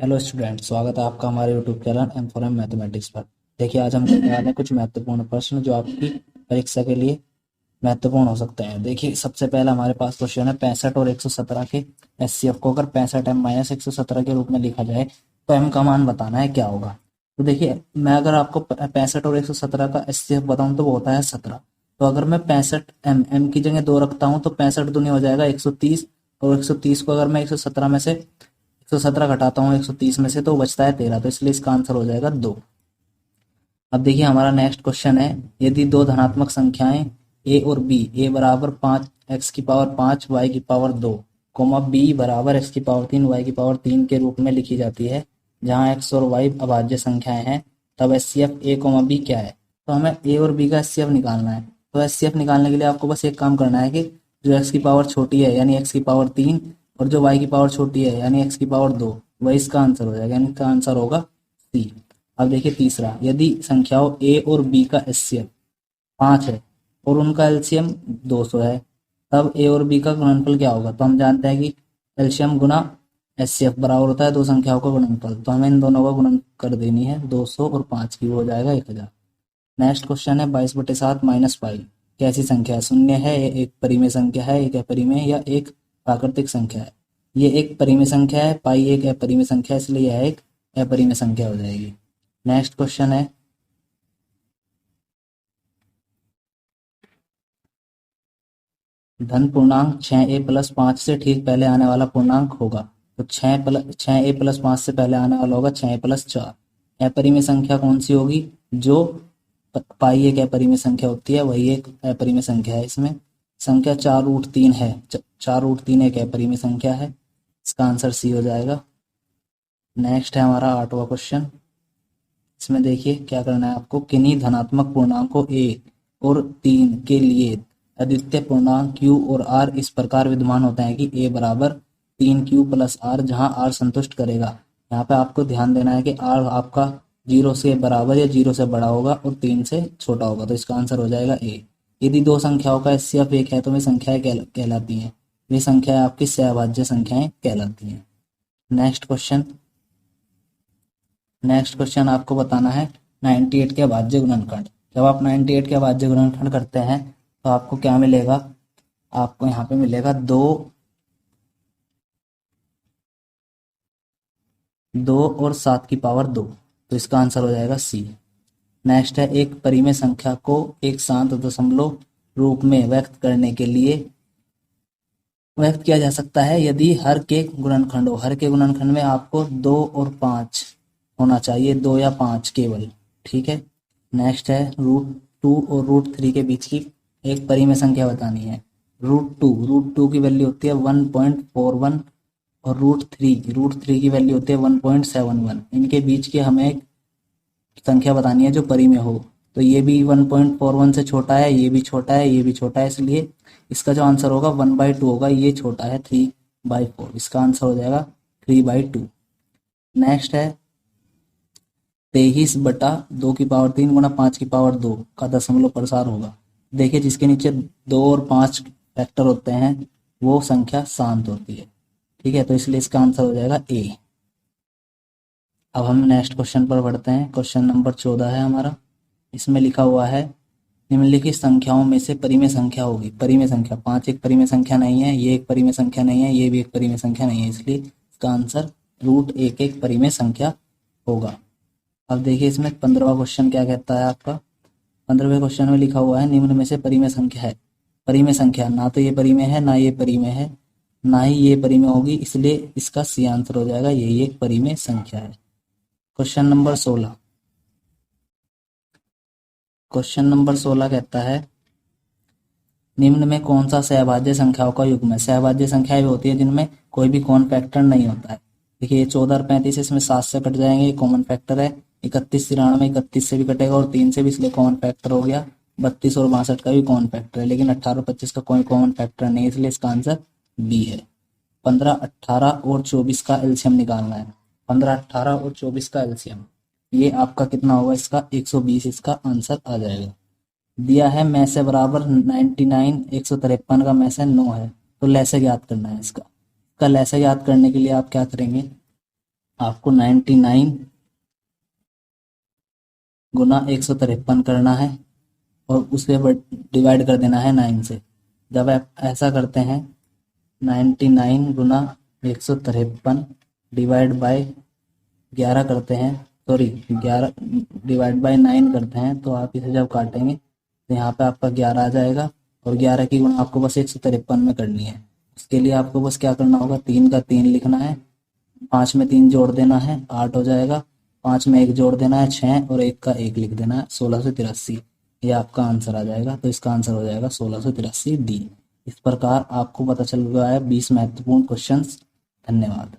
Hello student, स्वागत है आपका हमारे YouTube channel M for M mathematics पर। देखिए, आज हम करने वाले हैं कुछ महत्वपूर्ण प्रश्न जो आपकी परीक्षा के लिए महत्वपूर्ण हो सकते हैं। देखिए, सबसे पहला हमारे पास क्वेश्चन है 65 और 117 के एचसीएफ को अगर 65 एम माइनस 117 के रूप में लिखा जाए तो एम का मान बताना है क्या होगा। तो देखिए, मैं अगर आपको 65 और 117 का एचसीएफ बताऊं तो वो होता है 17। तो अगर मैं 65 एम की जगह 2 रखता हूँ तो 65 दूनी हो जाएगा 130, और 130 को अगर मैं 117 में से 117 घटाता हूँ 130 में से तो बचता है 13, तो इसलिए इसका आंसर हो जाएगा 2। अब देखिए, हमारा नेक्स्ट क्वेश्चन है, यदि दो धनात्मक संख्याएं ए और बी, ए बराबर 5 एक्स की पावर 5 वाई की पावर 2 कोमा बी बराबर एक्स की पावर 3 वाई की पावर 3 के रूप में लिखी जाती है, जहां एक्स और वाई अभाज्य संख्याएं हैं, तब एचसीएफ ए कोमा बी क्या है। तो हमें ए और बी का एचसीएफ निकालना है। तो एचसीएफ निकालने के लिए आपको बस एक काम करना है कि जो एक्स की पावर छोटी है यानी एक्स की पावर 3 और जो वाई की पावर छोटी है यानी एक्स की पावर 2, वही इसका आंसर हो जाएगा, यानी इसका आंसर होगा सी। अब देखिए तीसरा, यदि संख्याओं ए और बी का एचसीएफ 5 है और उनका एलसीएम 200 है, तब ए और बी का गुणनफल क्या होगा। तो हम जानते हैं कि एलसीएम गुना एचसीएफ बराबर होता है दो संख्याओं का गुणनफल, तो हमें इन दोनों का गुणन कर देनी है 200 और 5 की, वो हो जाएगा 1000। नेक्स्ट क्वेश्चन है 22/7 माइनस पाई कैसी संख्या है। शून्य है, एक परिमेय संख्या है, एक अपरिमेय या एक प्राकृतिक संख्या है। ये एक परिमेय संख्या है, पाई एक अपरिमेय संख्या है, इसलिए यह एक अपरिमेय संख्या हो जाएगी। नेक्स्ट क्वेश्चन है धन पूर्णांक 6a प्लस 5 से ठीक पहले आने वाला पूर्णांक होगा। तो 6a प्लस 5 से पहले आने वाला होगा 6a प्लस 4। अपरिमेय संख्या कौन सी होगी, जो पाई एक अपरिमेय संख्या होती है वही एक अपरिमेय संख्या है। इसमें संख्या 4√3 है, 4√3 एक अपरिमेय संख्या है, इसका आंसर सी हो जाएगा। नेक्स्ट है हमारा 8वां क्वेश्चन। इसमें देखिए क्या करना है आपको, किन्हीं धनात्मक पूर्णांकों ए और 3 के लिए अद्वितीय पूर्णांक q और r इस प्रकार विद्यमान होते हैं कि a बराबर 3q प्लस r, जहां r संतुष्ट करेगा। यहाँ पे आपको ध्यान देना है कि r आपका 0 से बराबर या 0 से बड़ा होगा और 3 से छोटा होगा, तो इसका आंसर हो जाएगा a। यदि दो संख्याओं का एचसीएफ 1 है तो वे संख्याएं कहलाती हैं, वे संख्याएं आपकी सहअभाज्य संख्याएं कहलाती हैं। नेक्स्ट क्वेश्चन आपको बताना है 98 के अभाज्य गुणनखंड। जब आप 98 के अभाज्य गुणनखंड करते हैं तो आपको क्या मिलेगा, आपको यहाँ पे मिलेगा 2 और 7 की पावर 2, तो इसका आंसर हो जाएगा सी। नेक्स्ट है, एक परिमेय संख्या को एक शांत दशमलव रूप में व्यक्त करने के लिए व्यक्त किया जा सकता है यदि हर के गुणनखंड हो। हर के गुणनखंड में आपको 2 और 5 होना चाहिए, 2 या 5 केवल, ठीक है। नेक्स्ट है √2 और √3 के बीच की एक परिमेय संख्या बतानी है। √2 की वैल्यू होती है 1.41 और √3 की वैल्यू होती है 1.71। इनके बीच की हमें एक संख्या बतानी है जो परिमेय हो। तो ये भी 1.41 से छोटा है, ये भी छोटा है, ये भी छोटा है, इसलिए इसका जो आंसर होगा 1/2 होगा। ये छोटा है 3/4, इसका आंसर हो जाएगा 3/2। नेक्स्ट है 23/2 की पावर 3 गुना 5 की पावर 2 का दशमलव प्रसार होगा। देखिए, जिसके नीचे 2 और 5 फैक्टर होते हैं वो संख्या शांत होती है, ठीक है, तो इसलिए इसका आंसर हो जाएगा ए। अब हम नेक्स्ट क्वेश्चन पर बढ़ते हैं। क्वेश्चन नंबर 14 है हमारा। इसमें लिखा हुआ है, निम्नलिखित संख्याओं में से परिमेय संख्या होगी। परिमेय संख्या 5 एक परिमेय संख्या नहीं है, ये एक परिमेय संख्या नहीं है, ये भी एक परिमेय संख्या नहीं है, इसलिए इसका आंसर √1 एक परिमेय संख्या होगा। अब देखिए, इसमें 15वां क्वेश्चन क्या कहता है आपका। 15वें क्वेश्चन में लिखा हुआ है, निम्न में से परिमेय संख्या है। परिमेय संख्या ना तो ये परिमेय है, ना ये परिमेय है, ना ही ये परिमेय होगी, इसलिए इसका सी आंसर हो जाएगा, यही एक परिमेय संख्या है। Question number 16। क्वेश्चन नंबर 16 कहता है, निम्न में कौन सा सहभाज्य संख्याओं का युग्म है। सहभाज्य संख्याएं होती है जिनमें कोई भी कॉमन फैक्टर नहीं होता है। देखिए, ये 14 और 35 इसमें 7 से कट जाएंगे, ये कॉमन फैक्टर है। 31 93 31 से भी कटेगा और 3 से भी, इसलिए कॉमन फैक्टर हो गया। 32 और 62 का भी कॉमन फैक्टर है, लेकिन 18 और 25 का कोई कॉमन फैक्टर नहीं है, इसलिए इसका आंसर बी है। 15 18 और 24 का एलसीएम निकालना है। 15 18 और 24 का एलसीएम ये आपका कितना होगा, इसका 120, इसका आंसर आ जाएगा। दिया है में से बराबर 99, 153 का में से 9 है, तो लैसे ज्ञात करना है। इसका लैसे ज्ञात करने के लिए आप क्या करेंगे, आपको 99 गुना 153 करना है और उसे डिवाइड कर देना है 9 से। जब आप ऐसा करते हैं 99 गुना 153 डिवाइड बाय 11 करते हैं, सॉरी 11 डिवाइड बाय 9 करते हैं, तो आप इसे जब काटेंगे तो यहाँ पे आपका 11 आ जाएगा और 11 की गुणा आपको बस 153 में करनी है। उसके लिए आपको बस क्या करना होगा, 3 का 3 लिखना है, 5 में 3 जोड़ देना है 8 हो जाएगा, 5 में 1 जोड़ देना है 6 और 1 का 1 लिख देना है 1683। ये आपका आंसर आ जाएगा। तो इसका आंसर हो जाएगा 1683 डी। इस प्रकार आपको पता चल गया है 20 महत्वपूर्ण क्वेश्चंस। धन्यवाद।